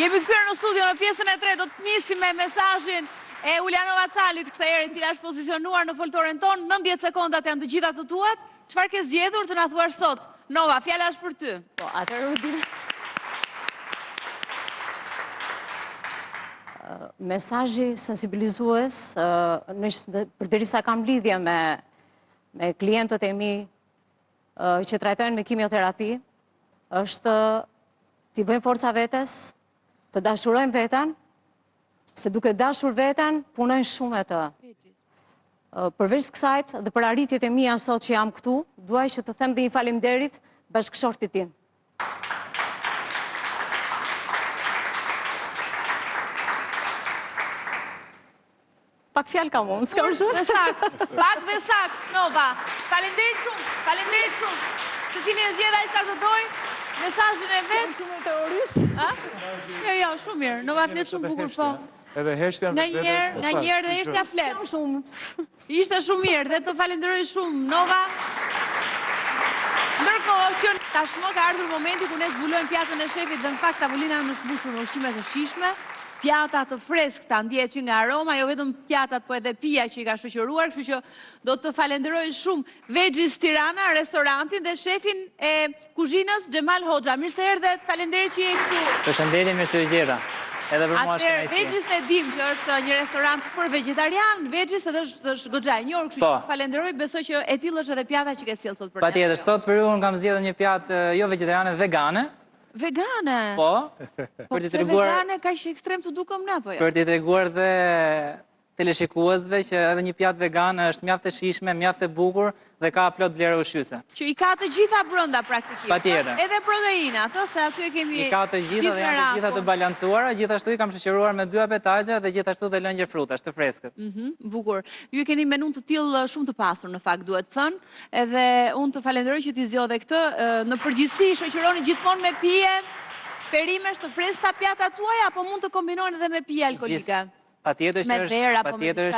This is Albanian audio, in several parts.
Jemi kthyer në studio në pjesën e tretë, do të nisim me mesazhin e Ulianova Talit, këtë herë i cili është pozicionuar në foltoren ton. 90 sekondat janë të gjitha të tuat. Çfarë ke zgjedhur të na thuash sot? Nova, fjala është për ty. Po, atëherë Rudin. Mesazhi sensibilizues, përderisa kam lidhje me klientët e mi që trajtojnë me kimioterapi, është t'i bëjmë forca vetes, të dashurojmë veten, se duke dashur veten, punojnë shumë e të. Përveç kësajt dhe për arritjet e mia sot që jam këtu, duaj që të them dhe një faleminderit bashkëshortit tim. Pak fjalë kam unë, s'kam shumë. Pak dhe sakt, Nova. Faleminderit shumë. Se cili e zgjedh ai statutoj, mesazhin e vet. Shumë teorisë. Jo, shumë mirë. Nova flet shumë bukur po. Edhe heshtja Nga njerë dhe heshtja flet. Ishte shumë mirë dhe të falenderoj shumë, Nova. Ndërkohë që tashmë ka ardhur momenti ku ne zbulojmë pjatën e shefit dhe në fakt tavolina është mbushur me ushqime të shijshme. Pjata të freskëta ndjehet që nga aroma, jo vetëm pjatat, po edhe pija që i ka shoqëruar, kështu që do të falenderoj shumë Veggies Tirana, restorantin dhe shefin e kuzhinës Xhemal Hoxha. Mirë se erdhe, falenderit që je këtu. Përshëndetje, mirë se u gjeta. Edhe për mua është kënaqësi. Veggies ne dim që është një restorant për vegetarian, Veggies edhe është goxha e njohur, kështu që të falenderoj, besoj që e tillë është edhe pjata që ke sjell sot për ne. Patjetër, sot për ju unë kam zgjedhur një pjatë jo vegetariane, vegane. Vegane? Po. Për të treguar vegane kaq ekstrem të dukem ne apo jo? Për të treguar dhe teleshikuesve që edhe një pjatë vegane është mjaft e shijshme, mjaft e bukur dhe ka plot vlera ushqyese. Që i ka të gjitha brenda praktikisht. Patjetër. Edhe proteinat, se aty e kemi. I ka të gjitha dhe janë të gjitha të balancuara, gjithashtu i kam shoqëruar me 2 appetizera dhe gjithashtu dhe lëngje frutash të freskët. Bukur. Ju keni menun të tillë shumë të pasur në fakt duhet thënë, edhe unë të falenderoj që t'i zgjodhe këtë. Në përgjithësi shoqëroni gjithmonë me pije, perimesh të freskëta pjatat tuaja apo mund të kombinohen edhe me pije alkolike? Patjetër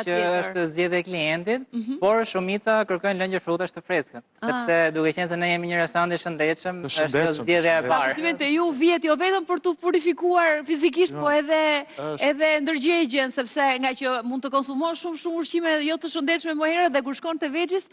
që është zgjedhja e klientit, por shumica kërkojnë lëngje frutash të freskët, sepse duke qenë se ne jemi një restorant i shëndetshëm, është zgjedhja e parë. Shtyven te ju vihet jo vetëm për të purifikuar fizikisht, po edhe ndërgjegjen, sepse nga që mund të konsumosh shumë ushqime jo të shëndetshme më herët dhe kur shkon te Veggies,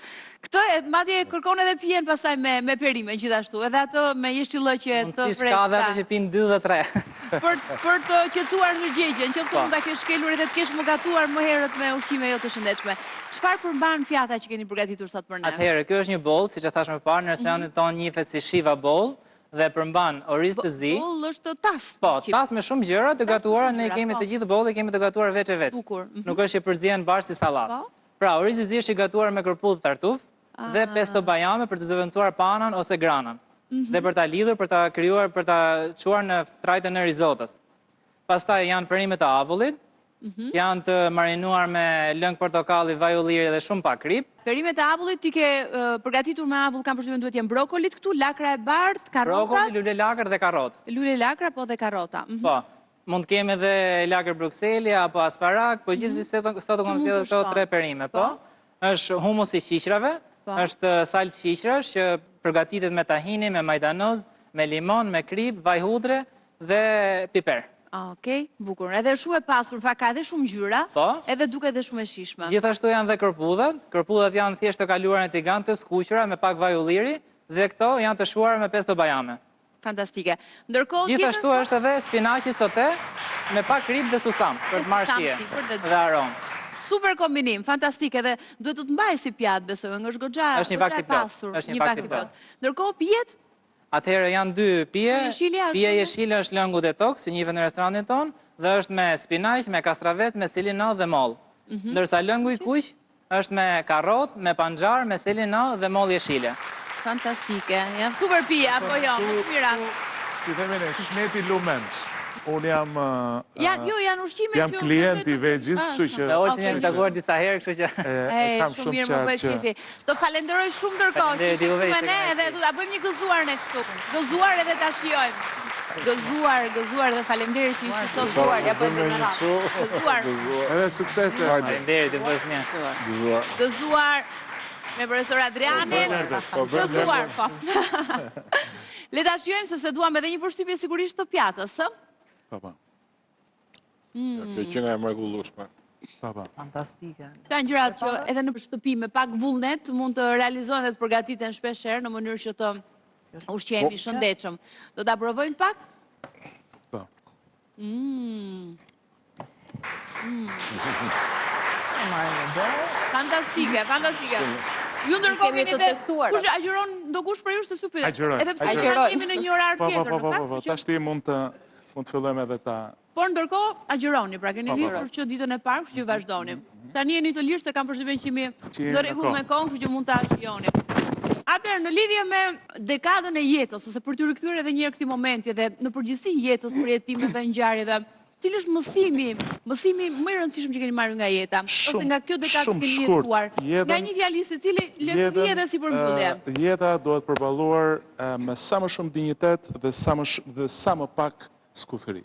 këtë madje kërkon edhe pijen pastaj me perime gjithashtu, edhe atë me jeshillëqe të freskëta. Ka edhe atë që pinë 2 dhe 3. Për të qetësuar ndërgjegjen, nëse mund ta kesh shkelur dhe të kesh më gatuar më herët me ushqime jo të shëndetshme. Çfarë përmban pjata që keni përgatitur sot për ne? Atëherë, kjo është një boll, siç e thash më parë, në restorantin tonë njihet si Shiva boll dhe përmban oriz të zi. Boll është tas. Po, tas me shumë gjëra të gatuara, ne kemi të gjithë bollet, kemi të gatuar veç e veç. Nuk është që përzihen bashkë si sallatë. Pra, orizi i zi është i gatuar me kërpull tartuf dhe pesto bajame për të zëvendësuar panan ose granën. Dhe për ta lidhur, për ta krijuar, për ta çuar në trajtën e risotës. Pastaj janë perimet e avullit, janë të marinuar me lëng portokalli, vaj ulliri dhe shumë pak krip. Perimet e avullit ti ke përgatitur me avull, kam përshtypjen duhet jenë brokolit këtu, lakra e bardhë, karrota. Brokoli, lule lakër dhe karrotë. Lule lakra po dhe karrota. Po, mund të kemi edhe lakër brukseli apo asparak, po gjithsesi sot kam zgjedhur këto 3 perime, po. Është humus i qiqrave, është salcë qiqrash që përgatitet me tahini, me majdanoz, me limon, me krip, vaj hudre dhe piper. Okej, bukur. Edhe shumë e pasur, ka edhe shumë ngjyra, edhe duket edhe shumë e shijshme. Gjithashtu janë dhe kërpudhat. Kërpudhat janë thjesht të kaluara në tigan të skuqura me pak vaj ulliri dhe këto janë të shuara me pesto bajame. Fantastike. Ndërkohë gjithashtu është edhe spinaqi sote me pak krip dhe susam për të marrë shije dhe aromë. Super kombinim, fantastike dhe duhet të mbaj si pjatë, besoj, nga është goxha e pasur. Është një pak i plot. Ndërkohë pijet? Atëherë janë 2 pije. Pija jeshile është lëngu detox, që njihet në restorantin tonë, dhe është me spinaq, me kastravet, me selinat dhe moll. Ndërsa lëngu i kuq është me karrot, me panxhar, me selinat dhe moll jeshile. Fantastike. Janë super pija, apo jo, më të mira. Si themi ne, shneti lumenç. Unë jam ushqime jam klient i Veggies, kështu që Olsi jemi takuar disa herë, kështu që kam shumë qartë që do falenderoj shumë ndërkohë që shkruaj me ne edhe do ta bëjmë një gëzuar ne këtu. Gëzuar edhe ta shijojmë. Gëzuar dhe faleminderit që ishit sot. Gëzuar, ja bëjmë me radhë. Gëzuar. Edhe suksese. Faleminderit, të bësh mirë. Gëzuar me profesor Adrianin. Gëzuar, po. Le ta shijojmë sepse duam edhe një përshtypje sigurisht të pjatës, ë? Pa. Kjo që nga e mrekullueshme. Pa. Fantastike. Këta gjërat që edhe në shtëpi me pak vullnet mund të realizohen dhe të përgatiten shpeshherë në mënyrë që të ushqehemi shëndetshëm. Do ta provojmë pak? Po. Fantastike. Ju ndërkohë keni të testuar. Kush agjeron ndokush për ju se s'u pyet? Agjeroj. Edhe pse jemi në një orar tjetër, në fakt. Po, tash ti mund të fillojmë edhe ta. Por ndërkohë agjeroni, pra keni nisur që ditën e parë, kështu që vazhdoni. Tani jeni të lirë se kam përshtypjen që jemi në rregull me kohën, kështu që mund ta shijoni. Atëherë në lidhje me dekadën e jetës, ose për të rikthyer edhe një herë këtij momenti dhe në përgjithësi jetës, përjetimeve dhe ngjarjeve, cili është mësimi më i rëndësishëm që keni marrë nga jeta, ose nga kjo dekadë që keni jetuar? Nga një fjali secili le të vijë edhe si përmbyllje. Jeta duhet përballuar me sa më shumë dinjitet dhe sa më pak skuthëri.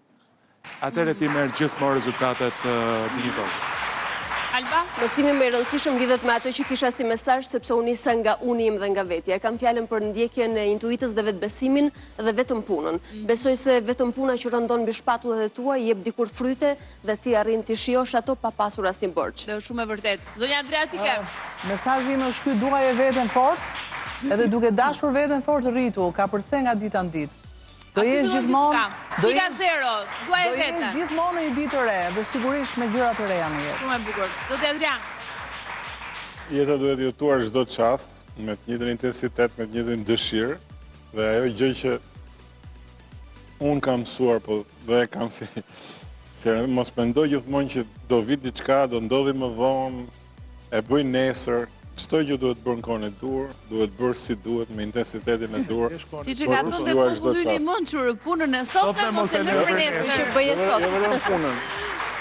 Atëherë ti merr gjithmonë rezultatet dinjitoze. Alba? Mësimi më i rëndësishëm lidhet me atë që kisha si mesazh, sepse unë nisa nga uni im dhe nga vetja. Kam fjalën për ndjekjen e intuitës dhe vetbesimin dhe vetëm punën. Besoj se vetëm puna që rëndon mbi shpatullat e tua i jep dikur fryte dhe ti arrin të shijosh ato pa pasur asnjë borxh. Dhe është shumë e vërtet. Zonja Adriatike. Mesazhi im është ky: duaje veten fort, edhe duke dashur veten fort rritu, ka përse nga dita në ditë. Do jesh gjithmonë gjithmonë një ditë të re dhe sigurisht me gjëra të reja në jetë. Shumë e bukur. Zotë Adrian. Jeta duhet jetuar çdo çast me të njëjtën intensitet, me të njëjtën dëshirë dhe ajo gjë që unë kam mësuar, po dhe kam si mos mendoj gjithmonë që do vi diçka, do ndodhi më vonë, e bëj nesër. Çdo gjë duhet bërë në kohën e dur, duhet bërë si duhet, me intensitetin e dur. Siç e ka thënë dhe populli i mençur, punën e sotme mos e lë për nesër, që bëje sot. Jo vetëm punën.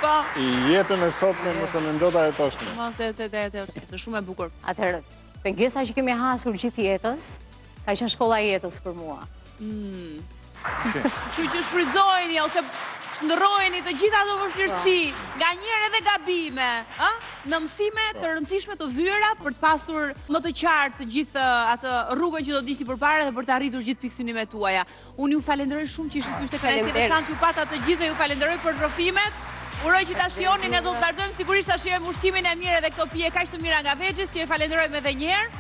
Po. I jetën e sotme mos e mendo ta jetosh. Mos e është shumë e bukur. Atëherë, pengesa që kemi hasur gjithë jetës, ka qenë shkolla e jetës për mua. Kështu që shfrytëzojeni ose shndërrojeni të gjitha ato vështirësi, nganjëherë edhe gabime, në mësime të rëndësishme të vyera për të pasur më të qartë të gjithë atë rrugën që do të ishte përpara dhe për të arritur gjithë pikësynimet tuaja. Unë ju falenderoj shumë që ishte kënaqësi interesant, ju pata të gjithë dhe ju falenderoj për trofimet. Uroj që ta shihoni, ne do të vazhdojmë sigurisht ta shijojmë ushqimin e mirë dhe këto pije kaq të mira nga Vexhis, që e falenderojmë edhe një herë.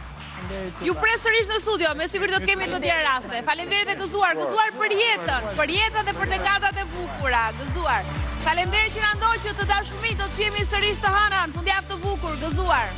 Ju pres sërish në studio, me siguri do të kemi të tjera raste. Faleminderit e gëzuar për jetën dhe për dekadat e bukura, gëzuar. Faleminderit që na ndoqët të dashur miq, do të jemi sërish të hënën, fundjavë të bukur, gëzuar.